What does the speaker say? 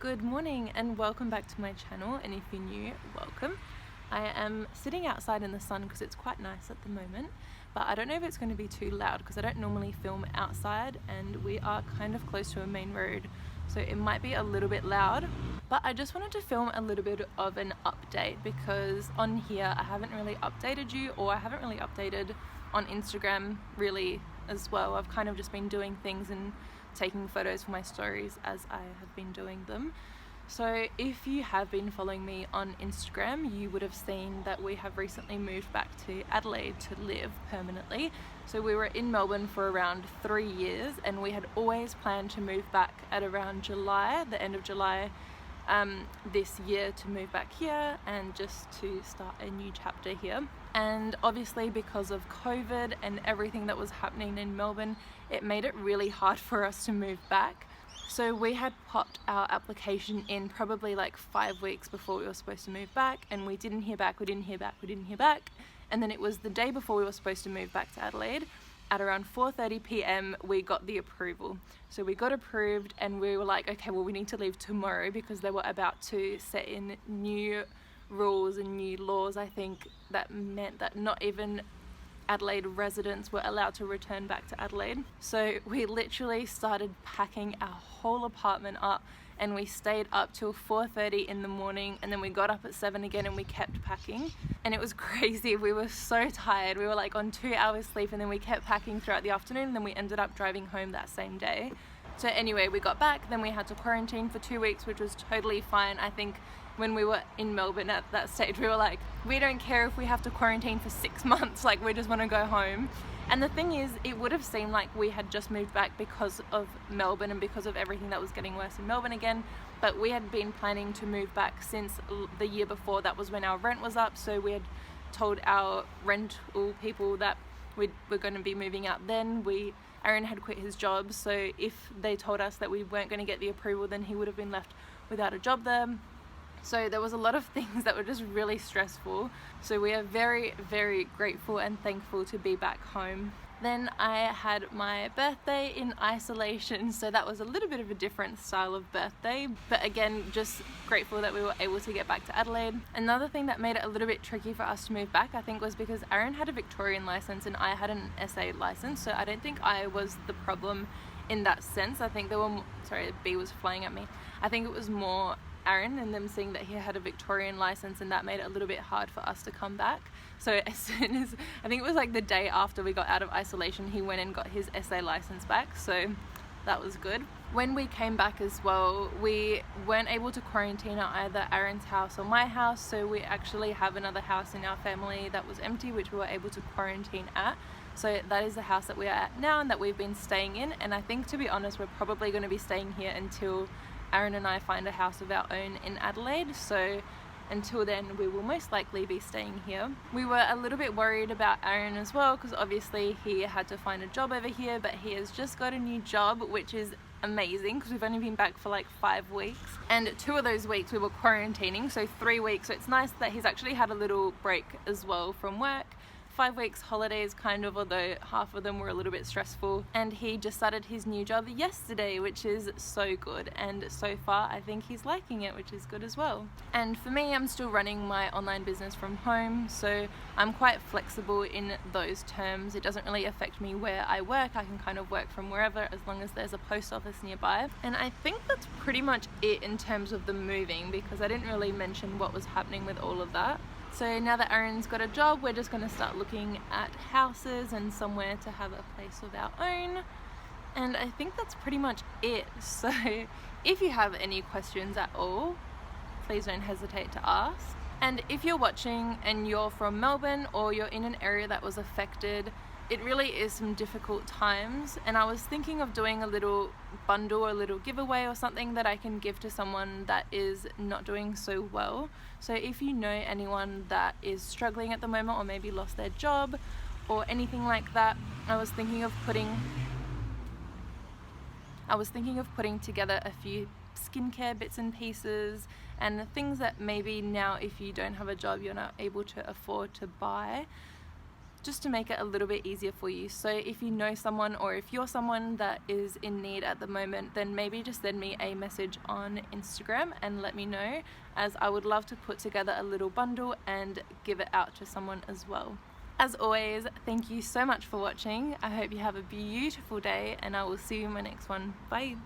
Good morning and welcome back to my channel, and if you're new, welcome. I am sitting outside in the sun because it's quite nice at the moment, but I don't know if it's going to be too loud because I don't normally film outside and we are kind of close to a main road, so it might be a little bit loud. But I just wanted to film a little bit of an update because on here I haven't really updated you, or I haven't really updated on Instagram really as well. I've kind of just been doing things and taking photos for my stories as I have been doing them. So if you have been following me on Instagram, you would have seen that we have recently moved back to Adelaide to live permanently. So we were in Melbourne for around 3 years and we had always planned to move back at around July, the end of July this year, to move back here and just to start a new chapter here. And obviously because of COVID and everything that was happening in Melbourne, it made it really hard for us to move back. So we had popped our application in probably like 5 weeks before we were supposed to move back, and we didn't hear back. And then it was the day before we were supposed to move back to Adelaide. At around 4:30 p.m. we got the approval. So we got approved and we were like, okay, well, we need to leave tomorrow because they were about to set in new rules and new laws, I think, that meant that not even Adelaide residents were allowed to return back to Adelaide. So we literally started packing our whole apartment up and we stayed up till 4:30 in the morning, and then we got up at 7 again and we kept packing. And it was crazy. We were so tired. We were like on 2 hours sleep, and then we kept packing throughout the afternoon, and then we ended up driving home that same day. So anyway, we got back, then we had to quarantine for 2 weeks, which was totally fine. I think when we were in Melbourne at that stage, we were like, we don't care if we have to quarantine for 6 months, like we just want to go home. And the thing is, it would have seemed like we had just moved back because of Melbourne and because of everything that was getting worse in Melbourne again, but we had been planning to move back since the year before. That was when our rent was up, so we had told our rental people that we were going to be moving out then. Aaron had quit his job, so if they told us that we weren't going to get the approval, then he would have been left without a job there. So there was a lot of things that were just really stressful. So we are very, very grateful and thankful to be back home. Then I had my birthday in isolation, so that was a little bit of a different style of birthday, but again, just grateful that we were able to get back to Adelaide. Another thing that made it a little bit tricky for us to move back, I think, was because Aaron had a Victorian license and I had an SA license, so I don't think I was the problem in that sense. I think there were, sorry, a bee was flying at me. I think it was more Aaron and them seeing that he had a Victorian license, and that made it a little bit hard for us to come back. So as soon as, I think it was like the day after we got out of isolation, he went and got his SA license back, so that was good. When we came back as well, we weren't able to quarantine at either Aaron's house or my house, so we actually have another house in our family that was empty, which we were able to quarantine at. So that is the house that we are at now and that we've been staying in, and I think, to be honest, we're probably going to be staying here until Aaron and I find a house of our own in Adelaide. So until then, we will most likely be staying here. We were a little bit worried about Aaron as well, because obviously he had to find a job over here, but he has just got a new job, which is amazing because we've only been back for like 5 weeks, and 2 of those weeks we were quarantining, so 3 weeks. So it's nice that he's actually had a little break as well from work. 5 weeks holidays kind of, although half of them were a little bit stressful, and he just started his new job yesterday, which is so good, and so far I think he's liking it, which is good as well. And for me, I'm still running my online business from home, so I'm quite flexible in those terms. It doesn't really affect me where I work. I can kind of work from wherever as long as there's a post office nearby. And I think that's pretty much it in terms of the moving, because I didn't really mention what was happening with all of that. So now that Aaron's got a job, we're just going to start looking at houses and somewhere to have a place of our own. And I think that's pretty much it. So if you have any questions at all, please don't hesitate to ask. And if you're watching and you're from Melbourne or you're in an area that was affected, it really is some difficult times, and I was thinking of doing a little bundle or a little giveaway or something that I can give to someone that is not doing so well. So if you know anyone that is struggling at the moment, or maybe lost their job or anything like that, I was thinking of putting together a few skincare bits and pieces and things that maybe now, if you don't have a job, you're not able to afford to buy. just to make it a little bit easier for you. So if you know someone, or if you're someone that is in need at the moment, then maybe just send me a message on Instagram and let me know, as I would love to put together a little bundle and give it out to someone as well. As always, thank you so much for watching. I hope you have a beautiful day, and I will see you in my next one. Bye.